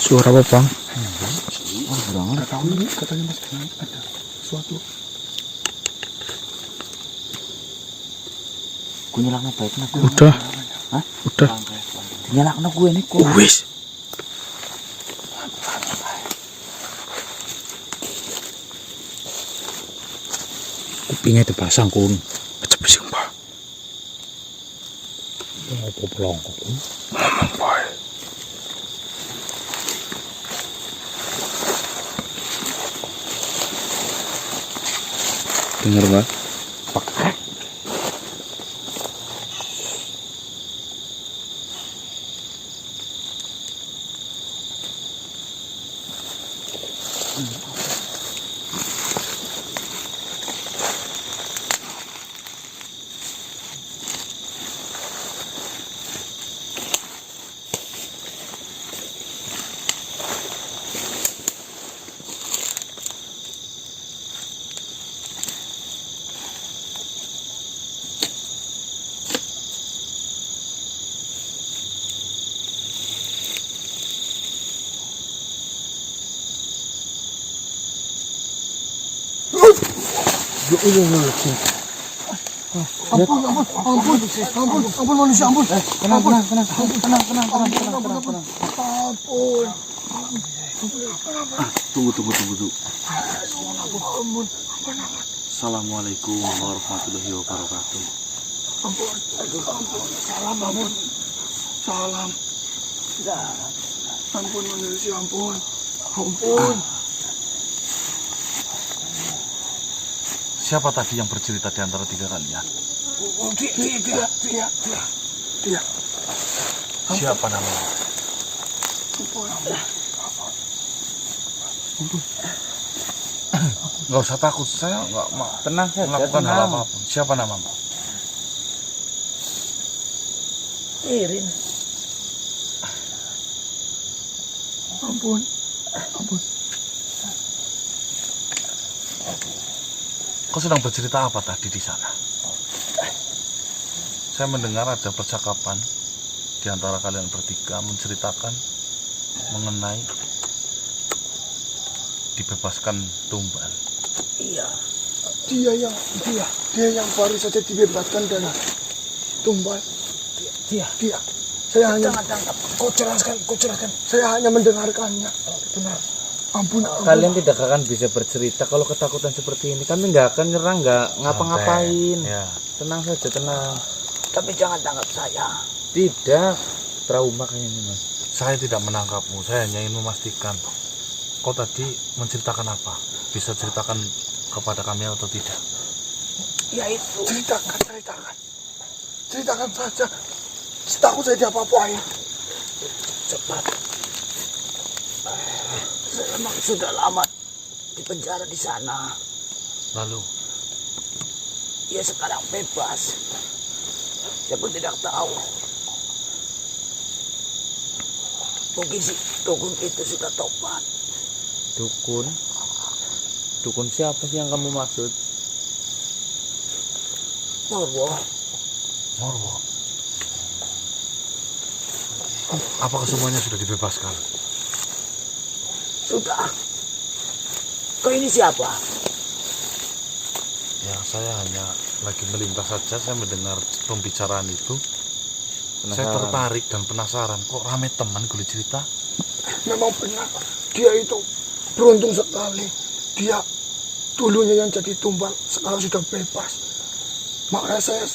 Suara apa, Bang? Oh, berangan. Nggak tahu nih, katanya Mas Bang ada sesuatu. Gue nyalakan baik nak. Udah. Hah? Udah. Nyalakan gue nih kok. Wis. Kupingnya dipasang kun. Kecepet sing, Pak. Apa pelongkok? Ngomong bae. Dengar, Pak? Pakai. Ampun manusia, ampun. Tenang. Ampun. Tunggu. Assalamualaikum warahmatullahi wabarakatuh. Ampun. Salam, ampun. Salam. Ampun manusia, ampun. Ampun. Siapa tadi yang bercerita di antara tiga kalian? Dia. Siapa namanya? Nggak usah takut, saya nggak mau Tenang saja, melakukan hal apapun. Siapa namamu? Irin. Ampun. Kau sedang bercerita apa tadi di sana? Saya mendengar ada percakapan di antara kalian bertiga menceritakan mengenai dibebaskan tumbal. Iya. Dia yang baru saja dibebaskan dari tumbal. Dia. Saya hanya Kau jelaskan. Saya hanya mendengarkannya. Benar. Ampun. Kalian tidak akan bisa bercerita kalau ketakutan seperti ini. Kami nggak akan nyerang, nggak ngapa-ngapain. Ya. Tenang saja, tenang. Tapi jangan tangkap saya. Tidak. Trauma kayaknya, Mas. Saya tidak menangkapmu, saya hanya ingin memastikan kau tadi menceritakan apa? Bisa ceritakan kepada kami atau tidak? Ya itu. Ceritakan saja. Takut saya diapa-apain. Cepat. Saya memang sudah lama di penjara di sana. Lalu, Ya sekarang bebas. Saya pun tidak tahu. Mungkin si dukun itu sudah tobat. Dukun? Dukun siapa sih yang kamu maksud? Morwo. Apakah semuanya sudah dibebaskan? Sudah. Kau ini siapa? Ya, saya hanya lagi melintas saja, saya mendengar pembicaraan itu. Saya tertarik dan penasaran, kok rame teman gue cerita? Memang benar. Dia itu beruntung sekali. Dia dulunya yang jadi tumbal, sekarang sudah bebas. Makanya saya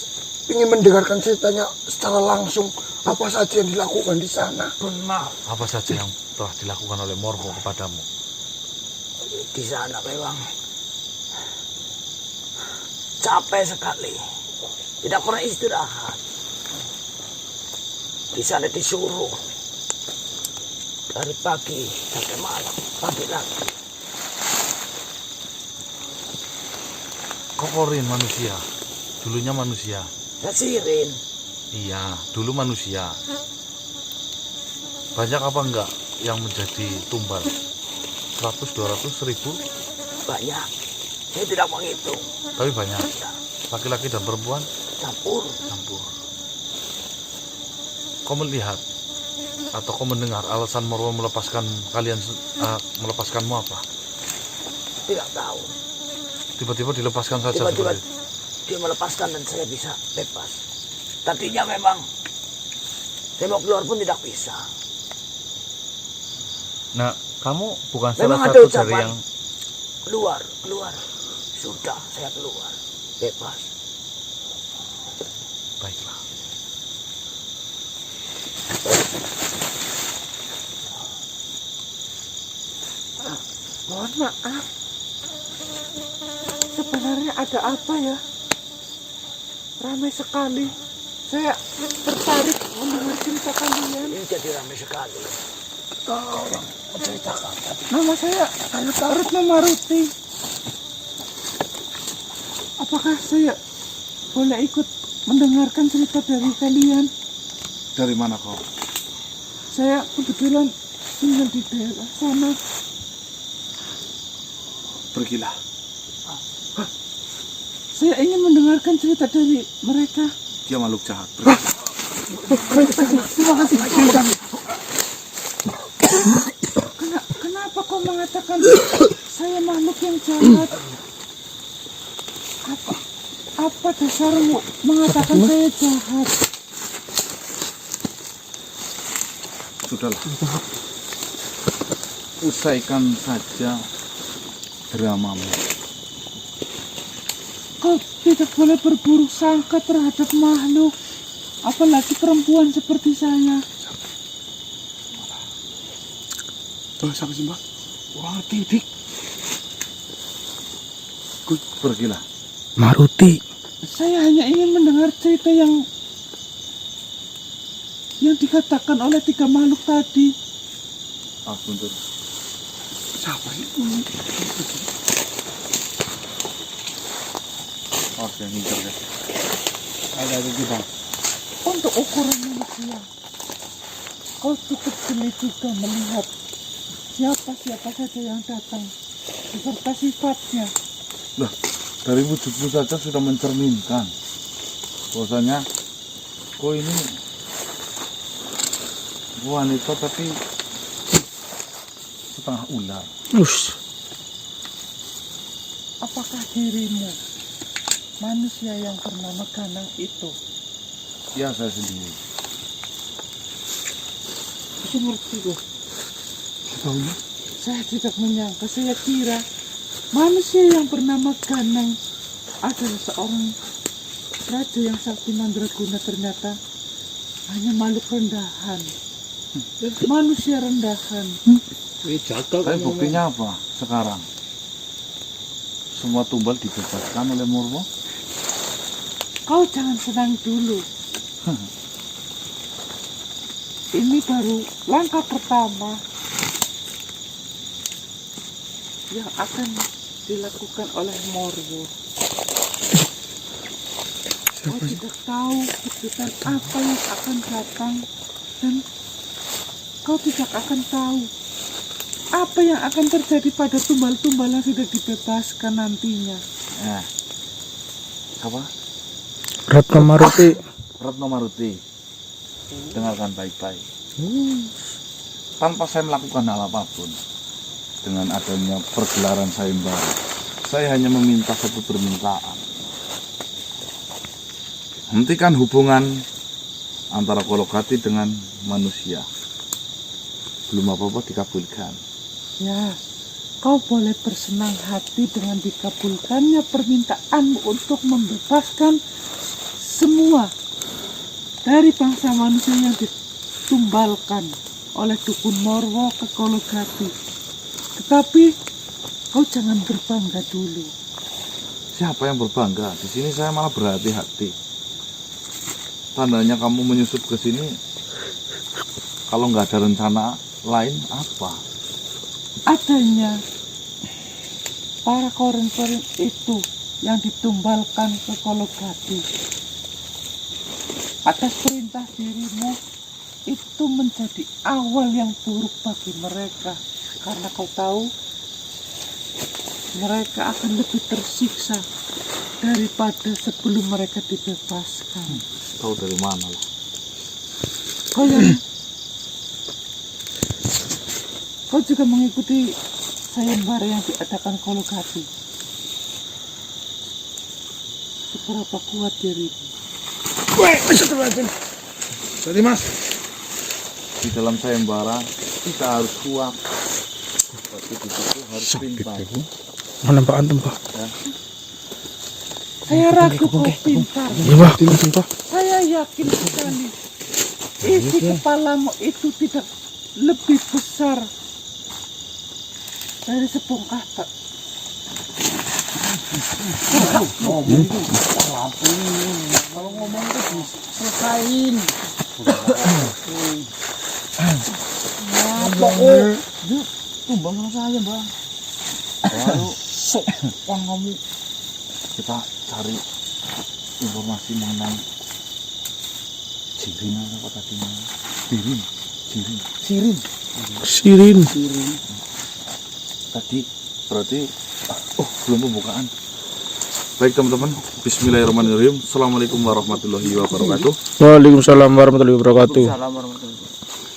ingin mendengarkan ceritanya secara langsung. Apa saja yang dilakukan di sana. Benar. Apa saja yang telah dilakukan oleh Morwo kepadamu? Di sana memang capek sekali. Tidak pernah istirahat. Di sana disuruh dari pagi sampai malam, pagi lagi. Kok Korin manusia? Dulunya manusia. Saya sirin. Iya, dulu manusia. Banyak apa enggak yang menjadi tumbal? 100, 200, 1000? Banyak. Saya tidak menghitung. Tapi banyak. Laki-laki dan perempuan Campur. campur. Kau melihat Atau kau mendengar alasan Morwo melepaskan kalian, melepaskanmu apa? Tidak tahu. Tiba-tiba dilepaskan saja Tiba-tiba seperti itu. dia melepaskan dan saya bisa bebas. Tadinya memang saya mau keluar pun tidak bisa. Nah, kamu bukan Memang salah ada satu ucapan. dari yang Keluar. Sudah saya keluar. Bebas. Baiklah. Mohon maaf. Sebenarnya ada apa ya? Ramai sekali. Saya tertarik mendengar cerita kalian. Ini jadi ramai sekali. Tolong ceritakan. Nama saya Retno Maruti. Apakah saya boleh ikut mendengarkan cerita dari kalian? Dari mana kau? Saya kebetulan tinggal di daerah sana. Pergilah. Saya ingin mendengarkan cerita dari mereka. Dia makhluk jahat. Terima kasih. Kenapa kau mengatakan saya makhluk yang jahat? Apa dasarmu mengatakan saya jahat? Sudahlah. Usaikan saja dramamu. Kau tidak boleh berburuk sangka terhadap makhluk, apalagi perempuan seperti saya. Sampai sembah. Wah, titik. Pergilah. Maruti. Saya hanya ingin mendengar cerita yang dikatakan oleh 3 makhluk tadi. Bentar. Siapa itu? Yang hijau ya. Ada di bang. Untuk ukuran manusia, kau cukup jeli juga melihat siapa saja yang datang beserta sifatnya. Lah, dari wujudmu saja sudah mencerminkan bahwasanya kau ini wanita tapi setengah ular. Apakah dirimu manusia yang bernama Ganang itu? Ya, saya sendiri. Itu ngerti kok. Tahunya? Saya tidak menyangka. Saya kira manusia yang bernama Ganang adalah seorang raja yang sakti mandraguna, ternyata hanya makhluk rendahan. Manusia rendahan. Tapi buktinya apa sekarang? Semua tumbal dibebaskan oleh Morwo. Kau jangan senang dulu. Ini baru langkah pertama yang akan dilakukan oleh Morwo. Kau tidak tahu kejutan apa yang akan datang, dan kau tidak akan tahu apa yang akan terjadi pada tumbal-tumbal yang sudah dibebaskan nantinya. Nah, apa? Retno Maruti. Retno Maruti. Dengarkan baik-baik. Tanpa saya melakukan hal apapun, dengan adanya pergelaran sayembara, saya hanya meminta satu permintaan. Hentikan hubungan antara Kolokati dengan manusia. Belum apa-apa dikabulkan. Ya, kau boleh bersenang hati dengan dikabulkannya permintaanmu untuk membebaskan semua dari bangsa manusia yang ditumbalkan oleh dukun Morwo ke Kologati. Tetapi kau jangan berbangga dulu. Siapa yang berbangga? Di sini saya malah berhati-hati. Tandanya kamu menyusup ke sini, kalau nggak ada rencana lain apa? Adanya para koren-koren itu yang ditumbalkan ke Kologati atas perintah dirimu, itu menjadi awal yang buruk bagi mereka, karena kau tahu mereka akan lebih tersiksa daripada sebelum mereka dibebaskan. Tahu dari mana lah? Kau yang kau juga mengikuti sayembara yang diadakan Kolokati. Seberapa kuat dirimu? Weh, astagfirullahaladzim. Jadi Mas, di dalam sayembara kita harus kuat. Tapi di situ harus pintar. Mana Pak Antum, Pak? Saya ragu kau pintar. Iya, Pak. Sumpah. Saya yakin sekali isi kepalamu itu tidak lebih besar dari sebongkah tak. Kalau ngomong itu diselesain. Tumbang sama saya Bang. Lalu sok kamu kita cari informasi mengenai Jirin apa tadi namanya? Sirin. Tadi berarti belum pembukaan. Baik teman-teman, bismillahirrahmanirrahim. Assalamualaikum warahmatullahi wabarakatuh. Waalaikumsalam warahmatullahi wabarakatuh.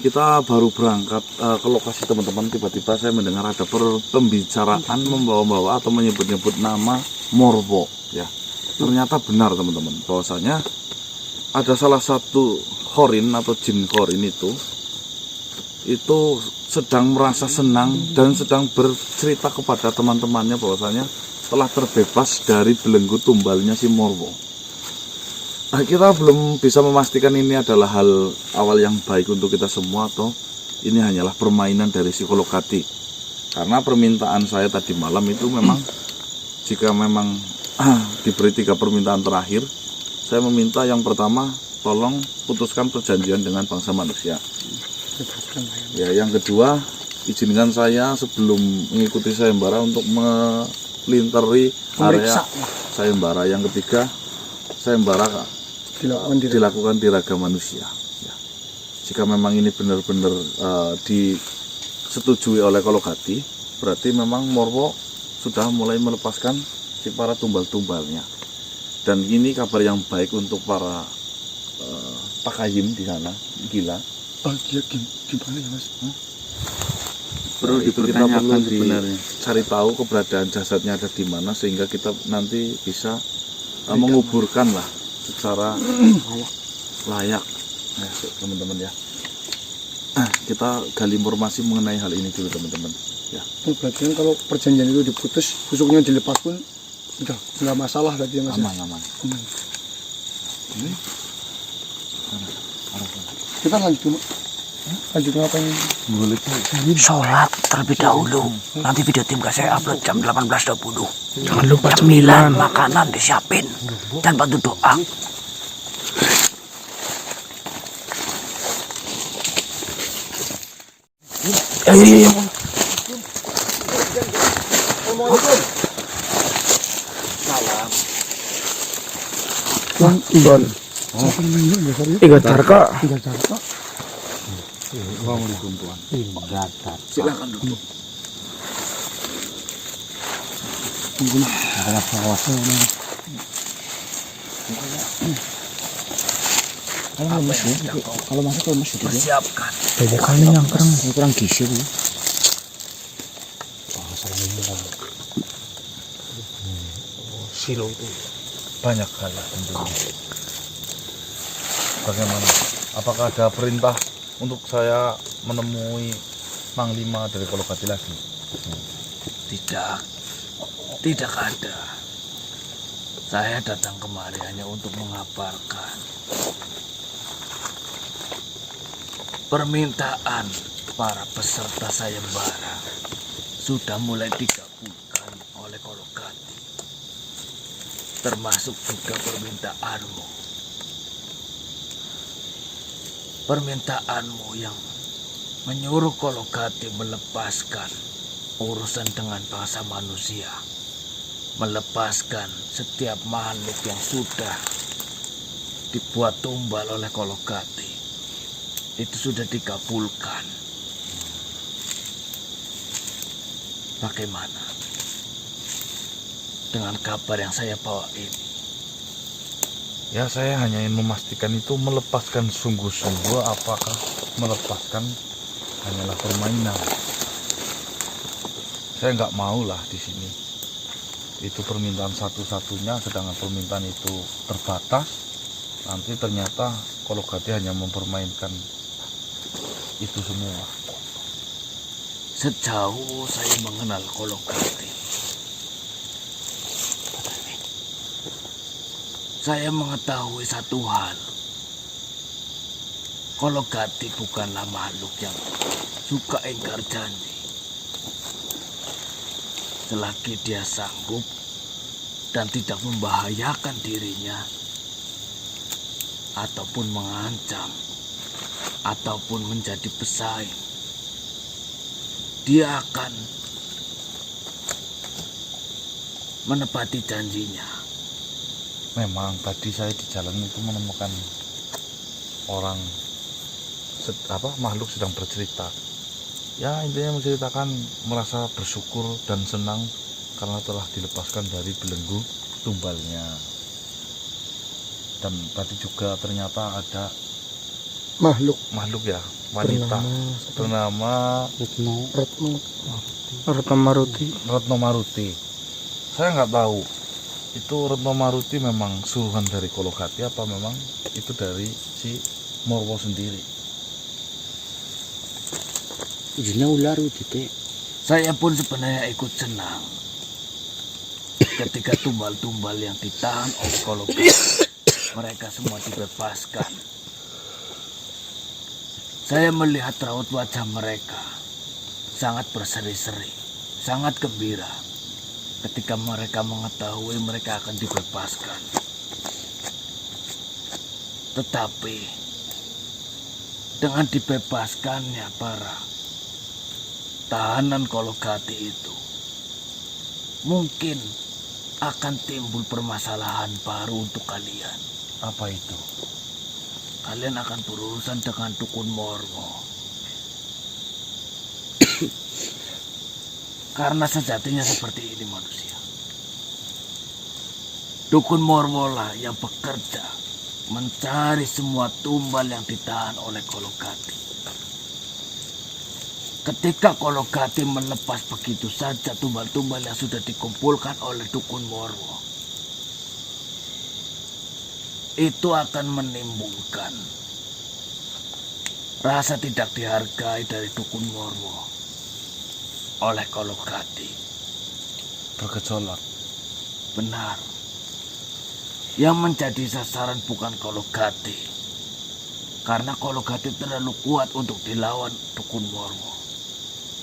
Kita baru berangkat ke lokasi teman-teman. Tiba-tiba saya mendengar ada pembicaraan membawa-bawa atau menyebut-nyebut nama Morwo. Ya, ternyata benar teman-teman. Bahwasanya ada salah satu khorin atau jin khorin itu sedang merasa senang dan sedang bercerita kepada teman-temannya bahwasanya telah terbebas dari belenggu tumbalnya si Morwo. Nah, kita belum bisa memastikan ini adalah hal awal yang baik untuk kita semua atau ini hanyalah permainan dari si Kolokati. Karena permintaan saya tadi malam itu memang jika memang diberi 3 permintaan terakhir, saya meminta yang pertama tolong putuskan perjanjian dengan bangsa manusia. Ya, yang kedua izinkan saya sebelum mengikuti sayembara untuk melinteri area sayembara. Yang ketiga, sayembara dilakukan di raga manusia. Ya. Jika memang ini benar-benar disetujui oleh Kolokati, berarti memang Morwo sudah mulai melepaskan si para tumbal-tumbalnya. Dan ini kabar yang baik untuk para pakayim di sana, gila. Bahagia gimana ya Mas? Perlu kita perlu cari tahu keberadaan jasadnya ada di mana sehingga kita nanti bisa menguburkan lah secara layak. Nah, teman-teman ya. Kita gali informasi mengenai hal ini dulu teman-teman. Ya. Berarti kan kalau perjanjian itu diputus, busuknya dilepas pun udah nggak masalah berarti ya Mas. Aman. Kita lanjut dulu. Lanjut ngapain? Boleh. Sholat terlebih dahulu. Nanti video tim saya upload jam 18.20. Jangan lupa Jam 9 makanan disiapin dan bantu doa. Iya. Salam. Igon. Siapa namanya ya sorry? Iga Tarka. Silakan duduk. Kalau masuk persiapkan. Beda kali yang kurang gizi bu. Silo itu banyak hal tentunya. Bagaimana? Apakah ada perintah untuk saya menemui Mang Lima dari Kolokati lagi? Tidak ada. Saya datang kemari hanya untuk mengabarkan permintaan para peserta sayembara sudah mulai dikabulkan oleh Kolokati, termasuk juga permintaanmu yang menyuruh Kolokati melepaskan urusan dengan bangsa manusia, melepaskan setiap makhluk yang sudah dibuat tumbal oleh Kolokati. Itu sudah dikabulkan. Bagaimana dengan kabar yang saya bawa ini? Ya, saya hanya ingin memastikan itu melepaskan sungguh-sungguh, apakah melepaskan hanyalah permainan. Saya nggak mau lah di sini. Itu permintaan satu-satunya, sedangkan permintaan itu terbatas. Nanti ternyata Kolokati hanya mempermainkan itu semua. Sejauh saya mengenal Kolokati, saya mengetahui satu hal. Kolokati bukanlah makhluk yang suka ingkar janji. Selagi dia sanggup dan tidak membahayakan dirinya, ataupun mengancam, ataupun menjadi pesaing, dia akan menepati janjinya. Memang tadi saya di jalan itu menemukan orang makhluk sedang bercerita. Ya intinya menceritakan merasa bersyukur dan senang karena telah dilepaskan dari belenggu tumbalnya. Dan tadi juga ternyata ada makhluk ya, wanita bernama Retno Maruti. Saya nggak tahu itu Retno Maruti memang suruhan dari Kolokati apa memang itu dari si Morwo sendiri. Saya pun sebenarnya ikut senang ketika tumbal-tumbal yang ditahan oleh Kolokati mereka semua dibebaskan. Saya melihat raut wajah mereka sangat berseri-seri, sangat gembira ketika mereka mengetahui mereka akan dibebaskan. Tetapi dengan dibebaskannya para tahanan Kolokati itu, mungkin akan timbul permasalahan baru untuk kalian. Apa itu? Kalian akan berurusan dengan Dukun Morwo. Karena sejatinya seperti ini manusia. Dukun Morwo lah yang bekerja mencari semua tumbal yang ditahan oleh Kolokati. Ketika Kolokati melepas begitu saja tumbal-tumbal yang sudah dikumpulkan oleh Dukun Morwo, itu akan menimbulkan rasa tidak dihargai dari Dukun Morwo oleh Kolokati. Bergejolak. Benar. Yang menjadi sasaran bukan Kolokati, karena Kolokati terlalu kuat untuk dilawan Dukun Morwo.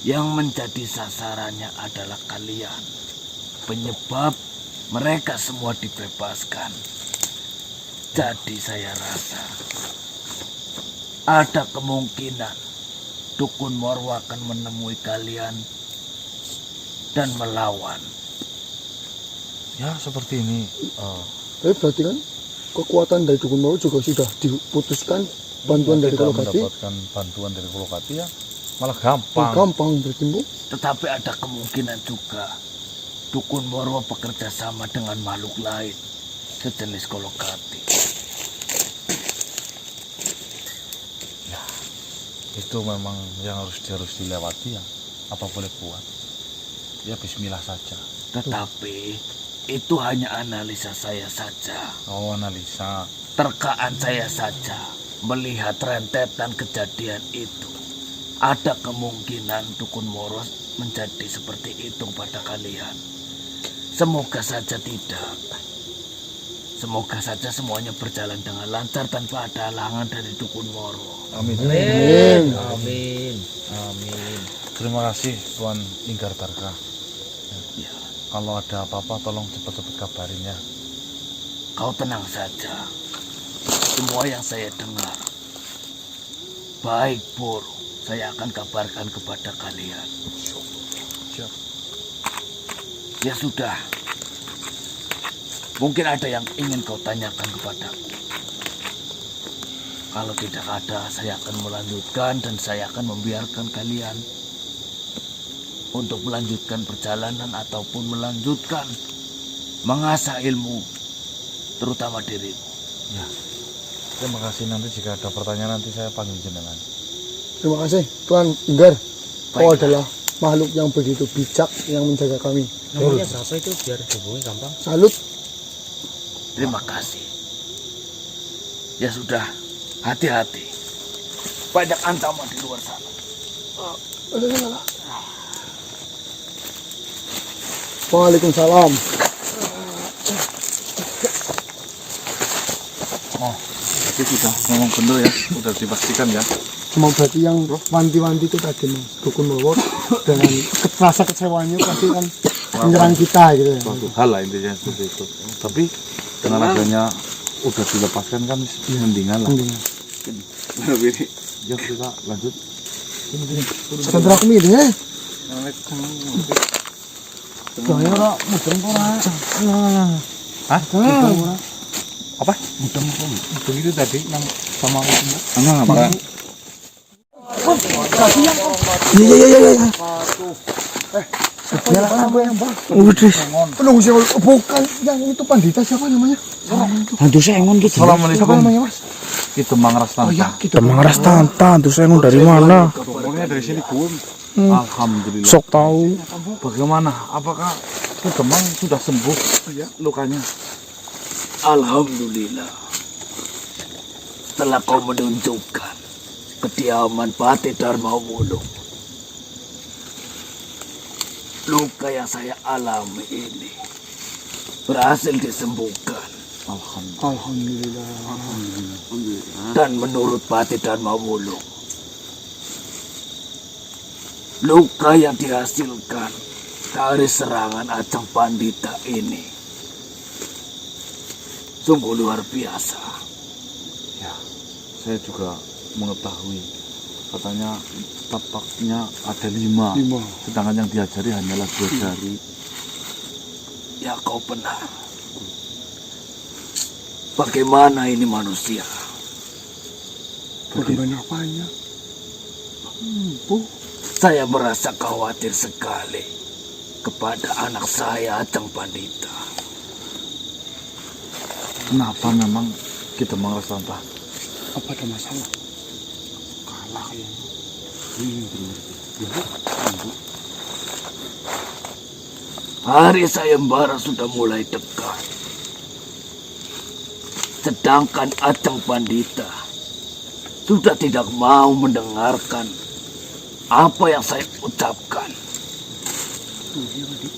Yang menjadi sasarannya adalah kalian, penyebab mereka semua dibebaskan. Jadi saya rasa ada kemungkinan Dukun Morwo akan menemui kalian dan melawan. Ya seperti ini. Tapi berarti kan kekuatan dari Dukun Morwo juga sudah diputuskan bantuan dari Tidak Kolokati. mendapatkan bantuan dari Kolokati ya malah gampang. Gampang berarti, Bu. Tetapi ada kemungkinan juga Dukun Morwo bekerja sama dengan makhluk lain sejenis Kolokati. Itu memang yang harus dilewati ya. Apa boleh buat? Ya bismillah saja. Tetapi itu hanya analisa saya saja. Oh analisa. Terkaan saya saja melihat rentetan kejadian itu. Ada kemungkinan Dukun Morwo menjadi seperti itu pada kalian. Semoga saja tidak. Semoga saja semuanya berjalan dengan lancar tanpa ada halangan dari Dukun Morwo. Amin. Amin. Terima kasih Tuan Inggar Tarka. Ya, Kalau ada apa-apa tolong cepat-cepat kabarin ya. kau tenang saja. Semua yang saya dengar, baik buruk, saya akan kabarkan kepada kalian. Siap. Ya sudah. Mungkin ada yang ingin kau tanyakan kepadaku. Kalau tidak ada, saya akan melanjutkan dan saya akan membiarkan kalian untuk melanjutkan perjalanan ataupun melanjutkan mengasah ilmu, terutama dirimu. Ya. Terima kasih, nanti jika ada pertanyaan nanti saya panggil jenengan. Terima kasih Tuan Inggar. Kau Baiklah. adalah makhluk yang begitu bijak yang menjaga kami. Namanya siapa itu biar hubungi gampang? Salut. Terima kasih. Ya sudah, hati-hati. Banyak ancaman di luar sana. Waalaikumsalam. Jadi sudah ngomong bener ya, sudah dipastikan ya. Cuma berarti yang wanti-wanti itu tadi Mas, dukun Murwo dengan rasa kecewanya pasti kan menyerang kita gitu ya. Suatu hal lah intinya seperti itu. Tapi dengan adanya udah dilepaskan kan mendingan lah. Ya kita lanjut. Sebentar aku milih ya. Gaya ora mudeng ora. Hah? Apa? Mudeng begitu tadi yang sama aku. Apa? Iya. Biar aku yang bang. Penunggu sih bukan yang itu pandita siapa namanya? Hantu sengon gitu. Siapa Assalamualaikum. namanya Mas? Kita Mangrastanta. Oh ya, kita Demang Rastanta, hantu sengon dari mana? Pokoknya dari sini gue. Alhamdulillah. Sok tahu. Bagaimana? Apakah Demang sudah sembuh lukanya? Alhamdulillah. Telah kau menunjukkan kediaman Pati Dharma Wulung. Luka yang saya alami ini berhasil disembuhkan. Alhamdulillah. Dan menurut Pati Dharma Wulung, luka yang dihasilkan dari serangan Ajeng Pandita ini sungguh luar biasa. Ya, saya juga mengetahui. Katanya tapaknya ada 5. Sedangkan yang diajari hanyalah 2 jari. Ya kau benar. Bagaimana ini manusia? Bagaimana apanya? Saya merasa khawatir sekali kepada anak saya Ajeng Pandita. Kenapa memang kita Mangrastanta? Apa ada masalah? Kalah kayaknya. Hari sayembara sudah mulai dekat. Sedangkan Ajeng Pandita sudah tidak mau mendengarkan apa yang saya ucapkan.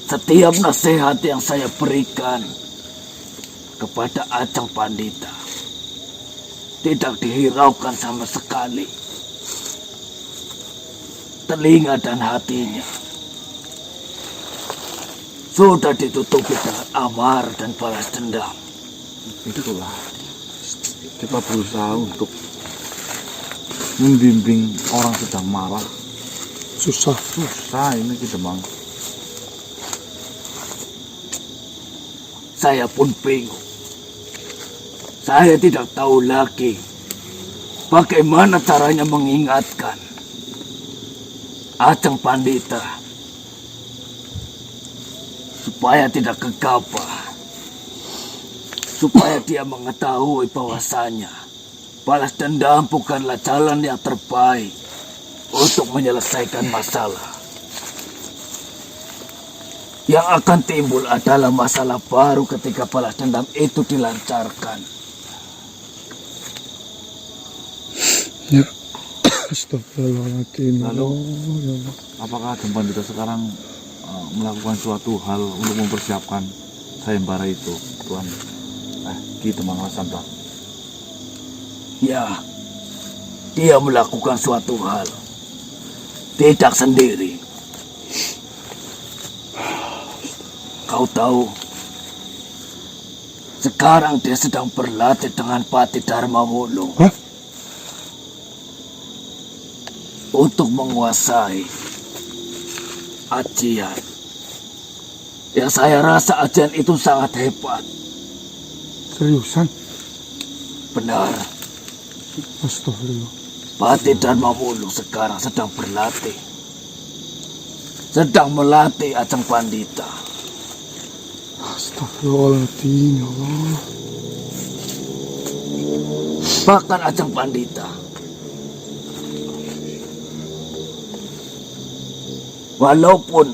Setiap nasihat yang saya berikan kepada Ajeng Pandita tidak dihiraukan sama sekali. Telinga dan hatinya sudah ditutupi dengan amarah dan balas dendam. Itulah kita berusaha untuk membimbing orang sedang marah. Susah. Ini kita Mang. Saya pun bingung. Saya tidak tahu lagi bagaimana caranya mengingatkan Ajeng Pandita supaya tidak gegabah, supaya dia mengetahui bahwasanya balas dendam bukanlah jalan yang terbaik untuk menyelesaikan masalah. Yang akan timbul adalah masalah baru ketika balas dendam itu dilancarkan. Ya. Astagfirullahaladzim. Lalu, apakah Ajeng Pandita sekarang melakukan suatu hal untuk mempersiapkan sayembara itu, Tuan Ki Demang Rastanta? Ya, dia melakukan suatu hal. Tidak sendiri. Kau tahu, sekarang dia sedang berlatih dengan Pati Dharma Wulung. Hah? Untuk menguasai ajian. Ya, saya rasa ajian itu sangat hebat. Seriusan? Benar. Astagfirullah. Pati Dharma Wulung sekarang sedang berlatih. Sedang melatih Ajeng Pandita. Astagfirullahaladzim, ya Allah. Bahkan Ajeng Pandita Walaupun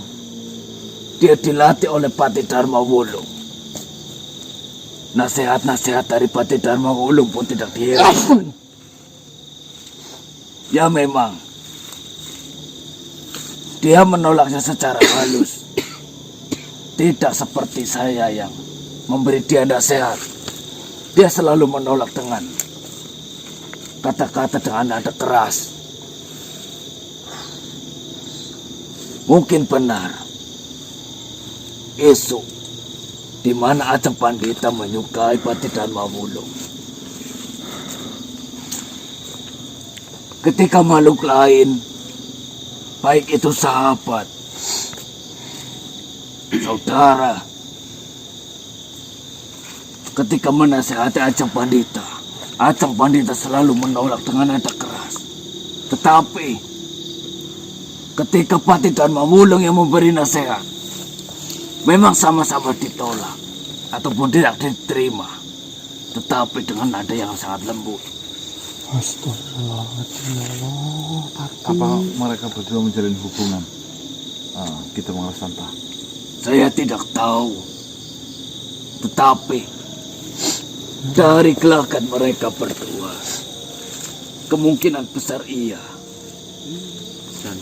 dia dilatih oleh Pati Dharma Wulung, nasihat-nasihat dari Pati Dharma Wulung pun tidak dihiraukan. Ya memang, dia menolaknya secara halus. Tidak seperti saya yang memberi dia nasihat. Dia selalu menolak dengan kata-kata dengan nada keras. Mungkin benar. Esok, di mana Ajeng Pandita menyukai Pati Dharma Wulung. Ketika makhluk lain, baik itu sahabat, saudara, ketika menasihati Ajeng Pandita selalu menolak dengan nada keras. Tetapi ketika Pati Dharma Wulung yang memberi nasihat, memang sama-sama ditolak ataupun tidak diterima, tetapi dengan nada yang sangat lembut. Astagfirullahaladzim, ya Allah, Pati. Apa mereka berdua menjalin hubungan? Kita mengalas tanpa. Saya tidak tahu, tetapi dari gelagat mereka berdua, kemungkinan besar iya. Dan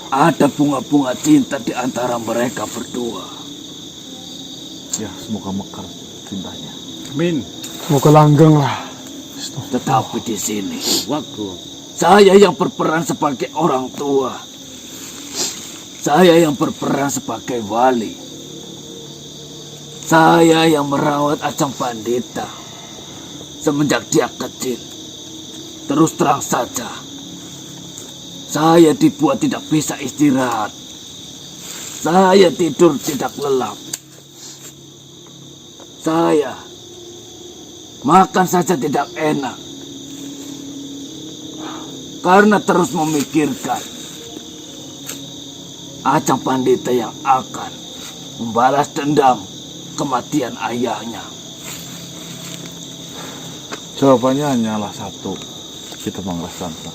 ada bunga-bunga cinta di antara mereka berdua. Ya, semoga mekar cintanya. Semoga langgeng lah. Tetapi di sini, saya yang berperan sebagai orang tua. Saya yang berperan sebagai wali. Saya yang merawat Ajeng Pandita semenjak dia kecil. Terus terang saja, saya dibuat tidak bisa istirahat. Saya tidur tidak lelap. Saya makan saja tidak enak. Karena terus memikirkan Ajeng Pandita yang akan membalas dendam kematian ayahnya. Jawabannya hanyalah satu. Kita mengalas tanpa.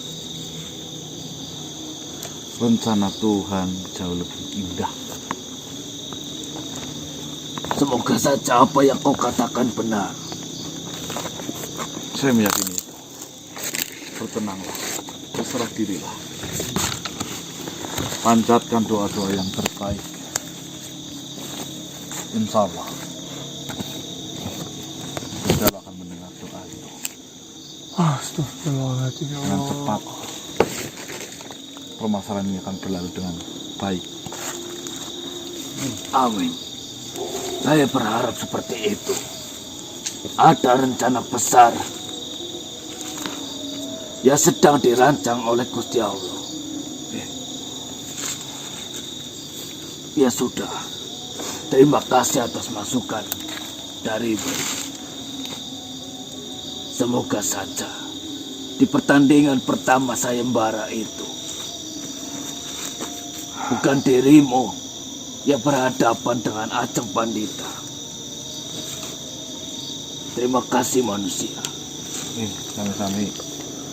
Rencana Tuhan jauh lebih indah. Semoga saja apa yang kau katakan benar. Saya meyakini itu. Bertenanglah, berserah dirilah. Panjatkan doa-doa yang terbaik. Insya Allah, Gusti akan mendengar doa itu. Astagfirullahaladzim, ya Dengan Allah. cepat, permasalahan ini akan berlalu dengan baik. Amin. Saya berharap seperti itu. Ada rencana besar yang sedang dirancang oleh Gusti Allah. Ya sudah. Terima kasih atas masukan darimu. Semoga saja di pertandingan pertama sayembara itu bukan dirimu yang berhadapan dengan Ajeng Pandita. Terima kasih manusia. Sami-sami.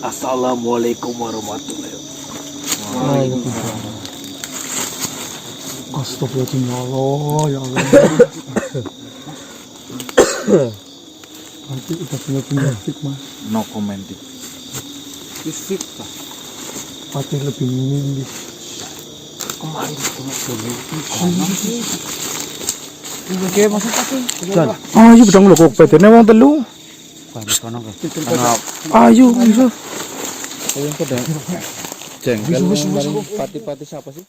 Assalamualaikum warahmatullahi wabarakatuh. Astagfirullahaladzim, ya Allah, ya Allah. Nanti udah punya penyakit, Mas. No commenting. Pati lebih memilih. Ayo bedang lho kok bedene wong telu. Ayo bisa. Jengkel pati-pati siapa sih?